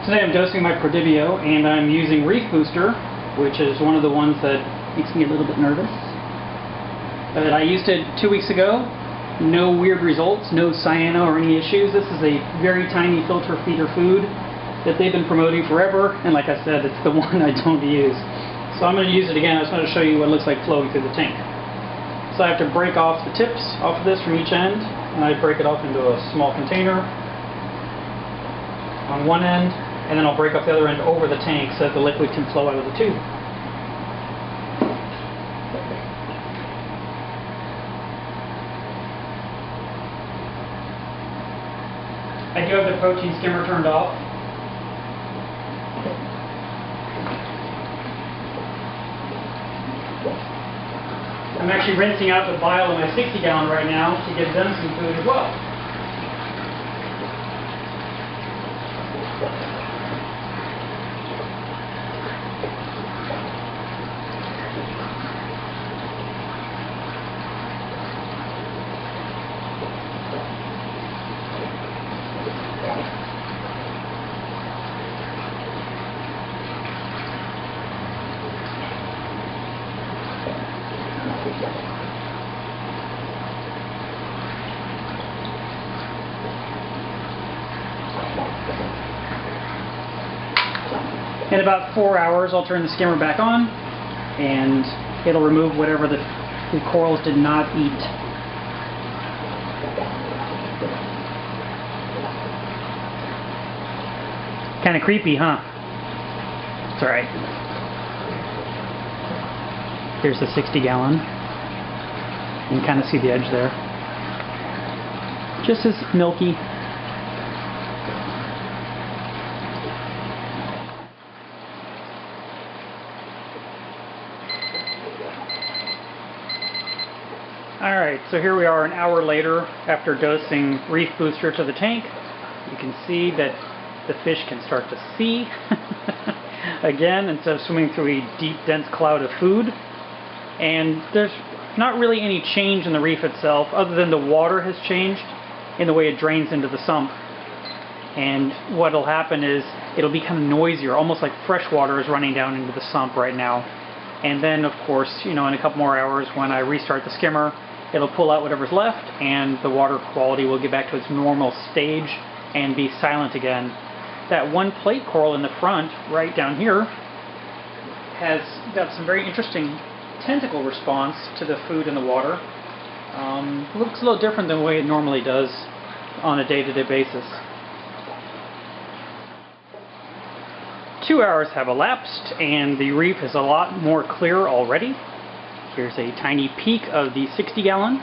Today I'm dosing my Prodibio, and I'm using Reefbooster, which is one of the ones that makes me a little bit nervous. But I used it 2 weeks ago. No weird results, no cyano or any issues. This is a very tiny filter feeder food that they've been promoting forever, and like I said, it's the one I don't use. So I'm going to use it again. I just want to show you what it looks like flowing through the tank. So I have to break off the tips off of this from each end, and I break it off into a small container on one end, and then I'll break off the other end over the tank so that the liquid can flow out of the tube. I do have the protein skimmer turned off. I'm actually rinsing out the vial in my 60-gallon right now to give them some food as well. In about 4 hours, I'll turn the skimmer back on, and it'll remove whatever the corals did not eat. Kind of creepy, huh? It's alright. Here's the 60-gallon. You can kind of see the edge there. Just as milky. Alright, so here we are an hour later after dosing Reefbooster to the tank. You can see that the fish can start to see again instead of swimming through a deep, dense cloud of food. And there's not really any change in the reef itself other than the water has changed in the way it drains into the sump. And what'll happen is it'll be kind of noisier, almost like fresh water is running down into the sump right now. And then, of course, in a couple more hours when I restart the skimmer, it'll pull out whatever's left and the water quality will get back to its normal stage and be silent again. That one plate coral in the front, right down here, has got some very interesting tentacle response to the food in the water. It looks a little different than the way it normally does on a day-to-day basis. 2 hours have elapsed and the reef is a lot more clear already. Here's a tiny peek of the 60-gallon.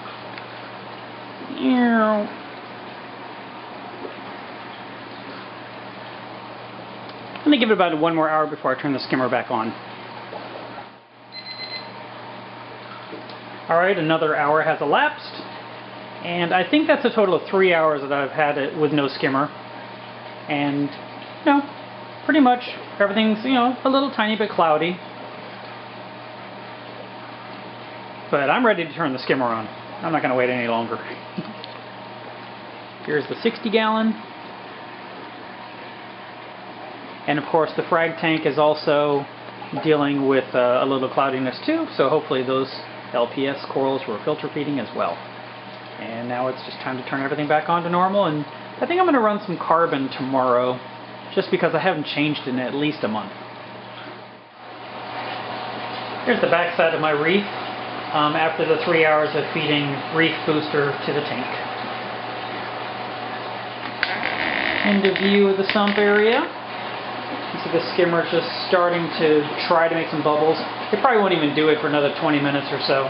I'm going to give it about 1 more hour before I turn the skimmer back on. Alright, another hour has elapsed, and I think that's a total of 3 hours that I've had it with no skimmer. And, pretty much everything's, a little tiny bit cloudy. But I'm ready to turn the skimmer on. I'm not going to wait any longer. Here's the 60-gallon. And of course the frag tank is also dealing with a little cloudiness too, so hopefully those LPS corals were filter feeding as well. And now it's just time to turn everything back on to normal, and I think I'm going to run some carbon tomorrow, just because I haven't changed in at least a month. Here's the back side of my reef after the 3 hours of feeding Reefbooster to the tank. End of view of the sump area. You see the skimmer just starting to try to make some bubbles. It probably won't even do it for another 20 minutes or so.